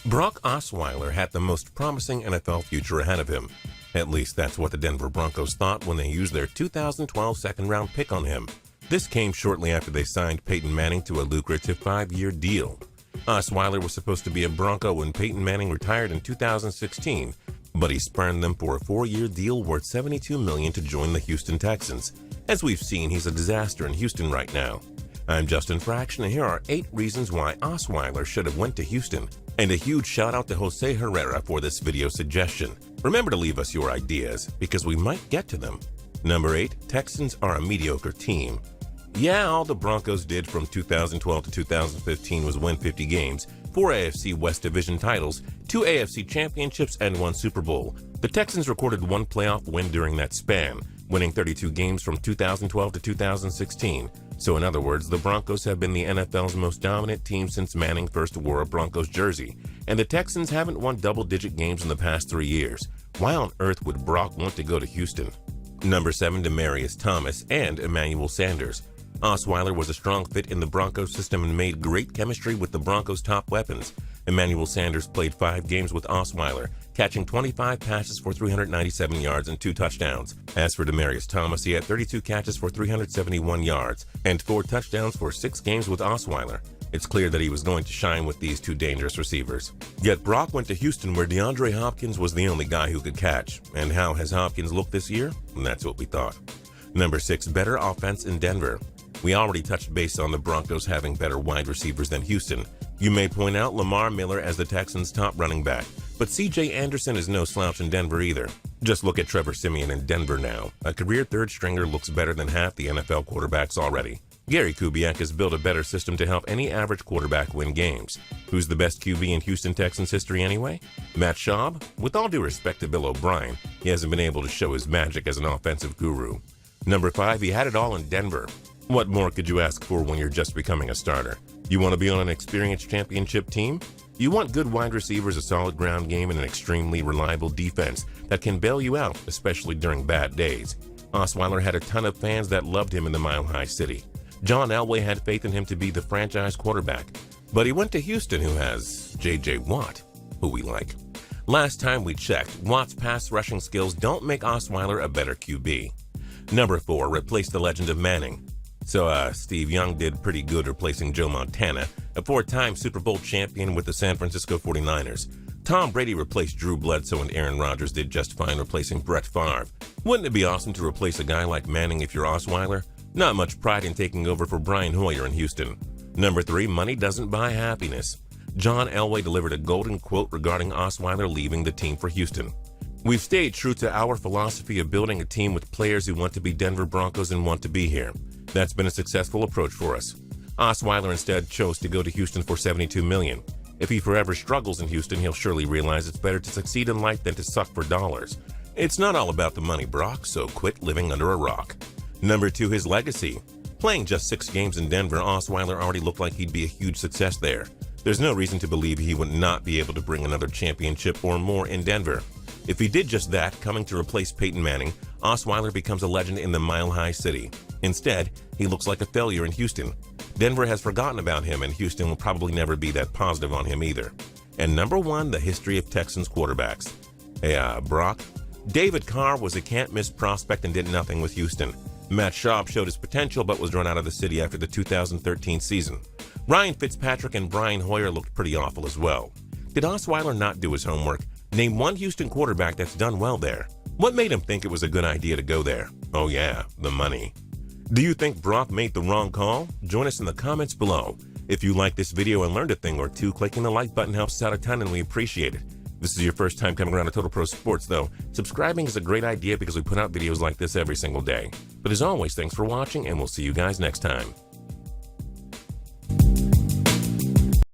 Brock Osweiler had the most promising NFL future ahead of him. At least that's what the Denver Broncos thought when they used their 2012 second-round pick on him. This came shortly after they signed Peyton Manning to a lucrative 5-year deal. Osweiler was supposed to be a Bronco when Peyton Manning retired in 2016, but he spurned them for a 4-year deal worth $72 million to join the Houston Texans. As we've seen, he's a disaster in Houston right now. I'm Justin Fraction, and here are 8 reasons why Osweiler should have went to Houston. And a huge shout out to Jose Herrera for this video suggestion. Remember to leave us your ideas, because we might get to them. Number 8, Texans are a mediocre team. Yeah, all the Broncos did from 2012 to 2015 was win 50 games, 4 AFC West Division titles, 2 AFC championships, and 1 Super Bowl. The Texans recorded 1 playoff win during that span, winning 32 games from 2012 to 2016. So in other words, the Broncos have been the NFL's most dominant team since Manning first wore a Broncos jersey, and the Texans haven't won double-digit games in the past 3 years. Why on earth would Brock want to go to Houston? Number 7, Demaryius Thomas and Emmanuel Sanders. Osweiler was a strong fit in the Broncos system and made great chemistry with the Broncos' top weapons. Emmanuel Sanders played 5 games with Osweiler, catching 25 passes for 397 yards and 2 touchdowns. As for Demaryius Thomas, he had 32 catches for 371 yards and 4 touchdowns for 6 games with Osweiler. It's clear that he was going to shine with these 2 dangerous receivers. Yet Brock went to Houston, where DeAndre Hopkins was the only guy who could catch. And how has Hopkins looked this year? That's what we thought. Number 6, better offense in Denver. We already touched base on the Broncos having better wide receivers than Houston. You may point out Lamar Miller as the Texans' top running back, but C.J. Anderson is no slouch in Denver either. Just look at Trevor Siemian in Denver now. A career third stringer looks better than half the NFL quarterbacks already. Gary Kubiak has built a better system to help any average quarterback win games. Who's the best QB in Houston Texans history anyway? Matt Schaub? With all due respect to Bill O'Brien, he hasn't been able to show his magic as an offensive guru. Number 5, he had it all in Denver. What more could you ask for when you're just becoming a starter? You want to be on an experienced championship team? You want good wide receivers, a solid ground game, and an extremely reliable defense that can bail you out, especially during bad days. Osweiler had a ton of fans that loved him in the Mile High City. John Elway had faith in him to be the franchise quarterback. But he went to Houston, who has J.J. Watt, who we like. Last time we checked, Watt's pass rushing skills don't make Osweiler a better QB. Number 4, replace the legend of Manning. So, Steve Young did pretty good replacing Joe Montana, a 4-time Super Bowl champion with the San Francisco 49ers. Tom Brady replaced Drew Bledsoe, and Aaron Rodgers did just fine replacing Brett Favre. Wouldn't it be awesome to replace a guy like Manning if you're Osweiler? Not much pride in taking over for Brian Hoyer in Houston. Number 3, money doesn't buy happiness. John Elway delivered a golden quote regarding Osweiler leaving the team for Houston. We've stayed true to our philosophy of building a team with players who want to be Denver Broncos and want to be here. That's been a successful approach for us. Osweiler instead chose to go to Houston for $72 million. If he forever struggles in Houston, he'll surely realize it's better to succeed in life than to suck for dollars. It's not all about the money, Brock, so quit living under a rock. Number 2, his legacy. Playing just 6 games in Denver, Osweiler already looked like he'd be a huge success there. There's no reason to believe he would not be able to bring another championship or more in Denver. If he did just that, coming to replace Peyton Manning, Osweiler becomes a legend in the Mile High City. Instead, he looks like a failure in Houston. Denver has forgotten about him, and Houston will probably never be that positive on him either. And number 1, the history of Texans quarterbacks. Hey, Brock? David Carr was a can't-miss prospect and did nothing with Houston. Matt Schaub showed his potential but was run out of the city after the 2013 season. Ryan Fitzpatrick and Brian Hoyer looked pretty awful as well. Did Osweiler not do his homework? Name one Houston quarterback that's done well there. What made him think it was a good idea to go there? Oh yeah, the money. Do you think Brock made the wrong call? Join us in the comments below. If you like this video and learned a thing or two, clicking the like button helps us out a ton and we appreciate it. If this is your first time coming around to Total Pro Sports though, subscribing is a great idea because we put out videos like this every single day. But as always, thanks for watching and we'll see you guys next time.